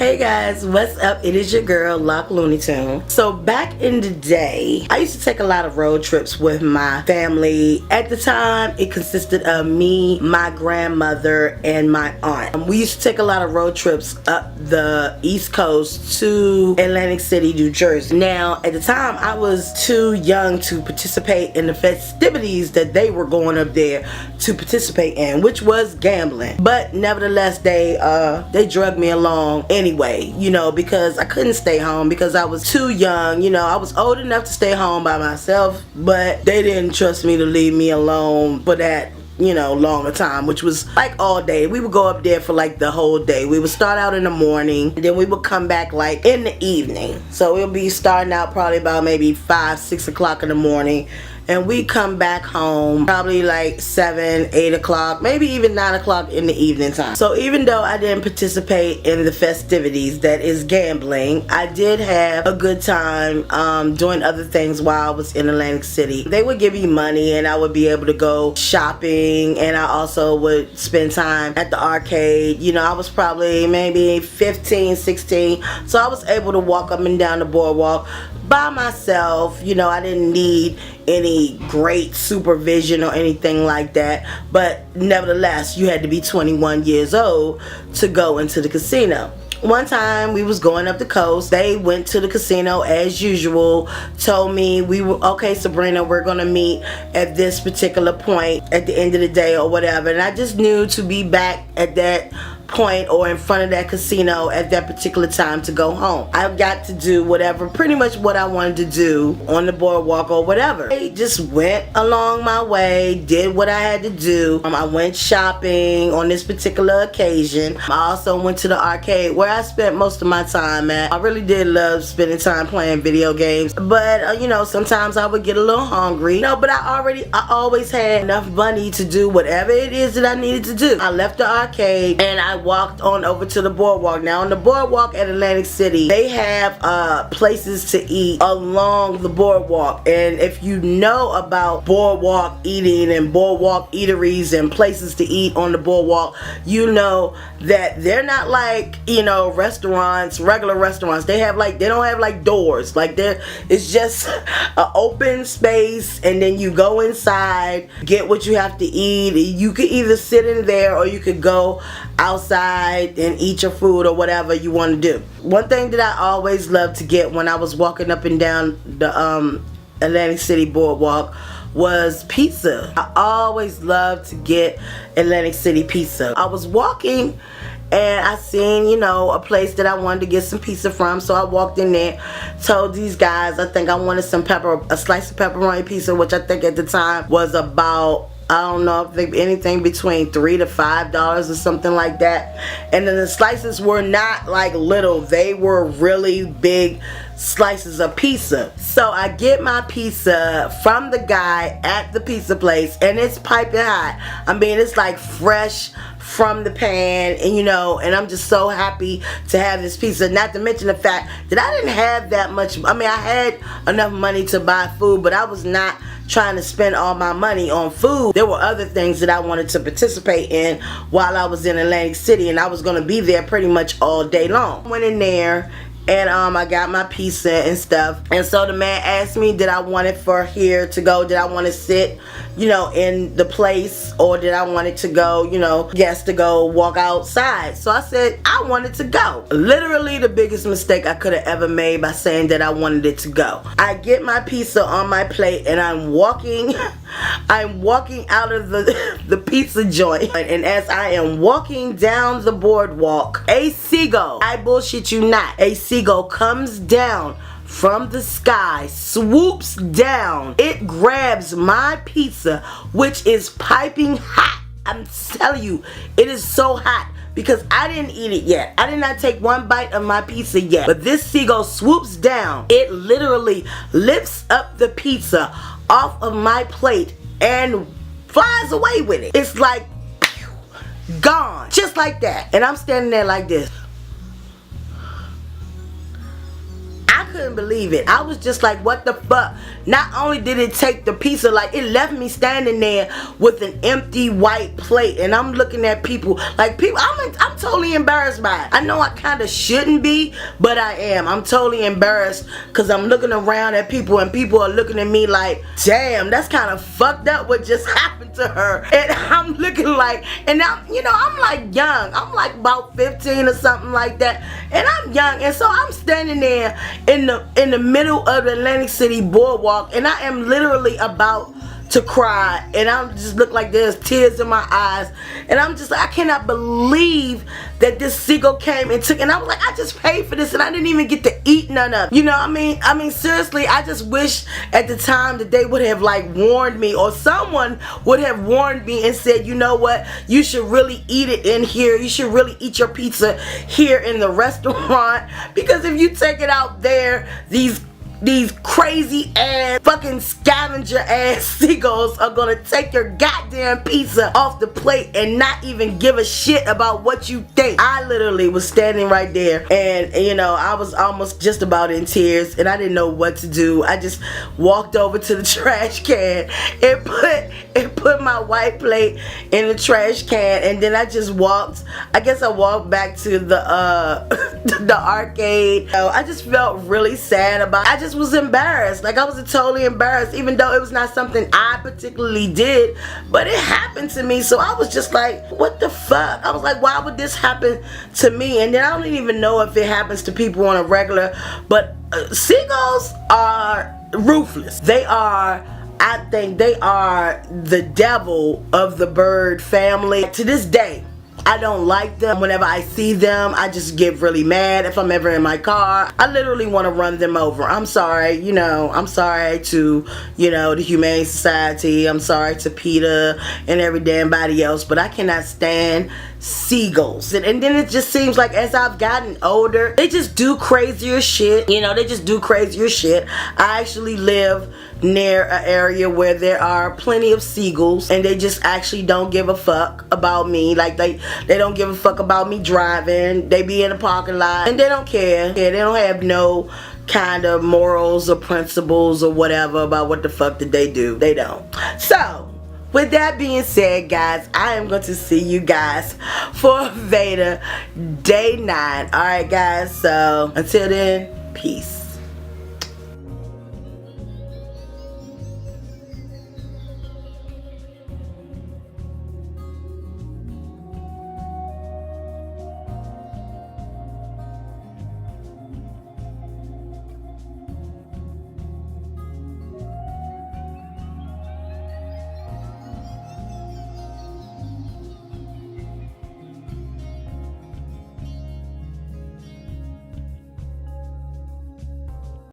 Hey guys, what's up? It is your girl, Lock Looney Tune. So back in the day, I used to take a lot of road trips with my family. At the time, it consisted of me, my grandmother, and my aunt. We used to take a lot of road trips up the East Coast to Atlantic City, New Jersey. Now, at the time, I was too young to participate in the festivities that they were going up there to participate in, which was gambling. But nevertheless, they drugged me along anyway, you know, because I couldn't stay home because I was too young. You know, I was old enough to stay home by myself, but they didn't trust me to leave me alone for that, you know, longer time, which was like all day. We would go up there for like the whole day. We would start out in the morning, then we would come back like in the evening. So we'll be starting out probably about maybe 5, 6 o'clock in the morning, and we come back home probably like 7, 8 o'clock, maybe even 9 o'clock in the evening time. So even though I didn't participate in the festivities, that is gambling, I did have a good time doing other things while I was in Atlantic City. They would give me money and I would be able to go shopping, and I also would spend time at the arcade. You know, I was probably maybe 15, 16, so I was able to walk up and down the boardwalk by myself. You know, I didn't need any great supervision or anything like that, but nevertheless, you had to be 21 years old to go into the casino. One time we was going up the coast, they went to the casino as usual, told me okay, Sabrina, we're gonna meet at this particular point at the end of the day or whatever, and I just knew to be back at that point or in front of that casino at that particular time to go home. I got to do whatever, pretty much what I wanted to do on the boardwalk or whatever. I just went along my way, did what I had to do. I went shopping on this particular occasion. I also went to the arcade where I spent most of my time at. I really did love spending time playing video games, but you know, sometimes I would get a little hungry. No, but I always had enough money to do whatever it is that I needed to do. I left the arcade and I walked on over to the boardwalk. Now on the boardwalk at Atlantic City, they have places to eat along the boardwalk, and if you know about boardwalk eating and boardwalk eateries and places to eat on the boardwalk, you know that they're not like, you know, restaurants, regular restaurants. They don't have like doors. Like it's just an open space, and then you go inside, get what you have to eat. You could either sit in there or you could go outside and eat your food or whatever you want to do. One thing that I always loved to get when I was walking up and down the Atlantic City boardwalk was pizza. I always loved to get Atlantic City pizza. I was walking and I seen, you know, a place that I wanted to get some pizza from, so I walked in there, told these guys I think I wanted a slice of pepperoni pizza, which I think at the time was about, I don't know, if anything between $3 to $5 or something like that. And then the slices were not like little, they were really big slices of pizza. So I get my pizza from the guy at the pizza place, and it's piping hot. I mean, it's like fresh from the pan, and you know, and I'm just so happy to have this pizza. Not to mention the fact that I didn't have that much. I mean, I had enough money to buy food, but I was not trying to spend all my money on food. There were other things that I wanted to participate in while I was in Atlantic City, and I was going to be there pretty much all day long. Went in there and I got my pizza and stuff, and so the man asked me, did I want it for here to go, did I want to sit, you know, in the place, or did I want it to go, you know, yes, to go walk outside. So I said I wanted to go. Literally the biggest mistake I could have ever made by saying that I wanted it to go. I get my pizza on my plate and I'm walking out of the pizza joint, and as I am walking down the boardwalk, a seagull, I bullshit you not, a seagull comes down from the sky, swoops down, it grabs my pizza, which is piping hot. I'm telling you, it is so hot because I didn't eat it yet. I did not take one bite of my pizza yet, but this seagull swoops down, it literally lifts up the pizza off of my plate and flies away with it. It's like pew, gone, just like that. And I'm standing there like this. I couldn't believe it. I was just like, what the fuck? Not only did it take the pizza, like it left me standing there with an empty white plate, and I'm looking at people, like people, I'm totally embarrassed by it. I know I kind of shouldn't be, but I am. I'm totally embarrassed because I'm looking around at people, and people are looking at me like, damn, that's kind of fucked up what just happened to her. And I'm looking like, and I'm, you know, I'm like young. I'm like about 15 or something like that, and I'm young, and so I'm standing there in the middle of the Atlantic City boardwalk, and I am literally about to cry, and I just look like there's tears in my eyes, and I'm just like, I cannot believe that this seagull came and took, and I was like, I just paid for this and I didn't even get to eat none of it. You know what I mean seriously, I just wish at the time that they would have like warned me, or someone would have warned me and said, you know what, you should really eat it in here, you should really eat your pizza here in the restaurant, because if you take it out there, these crazy ass fucking scavenger ass seagulls are gonna take your goddamn pizza off the plate and not even give a shit about what you think. I literally was standing right there, and you know, I was almost just about in tears, and I didn't know what to do. I just walked over to the trash can and put my white plate in the trash can, and then I just walked, I guess I walked back to the the arcade. So I just felt really sad about it. I just was embarrassed. Like, I was totally embarrassed, even though it was not something I particularly did, but it happened to me. So I was just like, what the fuck? I was like, why would this happen to me? And then I don't even know if it happens to people on a regular, but seagulls are ruthless. They are, I think they are the devil of the bird family. To this day, I don't like them. Whenever I see them, I just get really mad. If I'm ever in my car, I literally want to run them over. I'm sorry, you know, I'm sorry to, you know, the Humane Society. I'm sorry to PETA and every damn body else, but I cannot stand seagulls. And then it just seems like as I've gotten older, they just do crazier shit. You know, they just do crazier shit. I actually live near an area where there are plenty of seagulls, and they just actually don't give a fuck about me. Like they don't give a fuck about me driving. They be in the parking lot and they don't care. Yeah, they don't have no kind of morals or principles or whatever about what the fuck that they do. They don't. So with that being said, guys, I am going to see you guys for Veda Day 9. Alright guys, so until then, peace.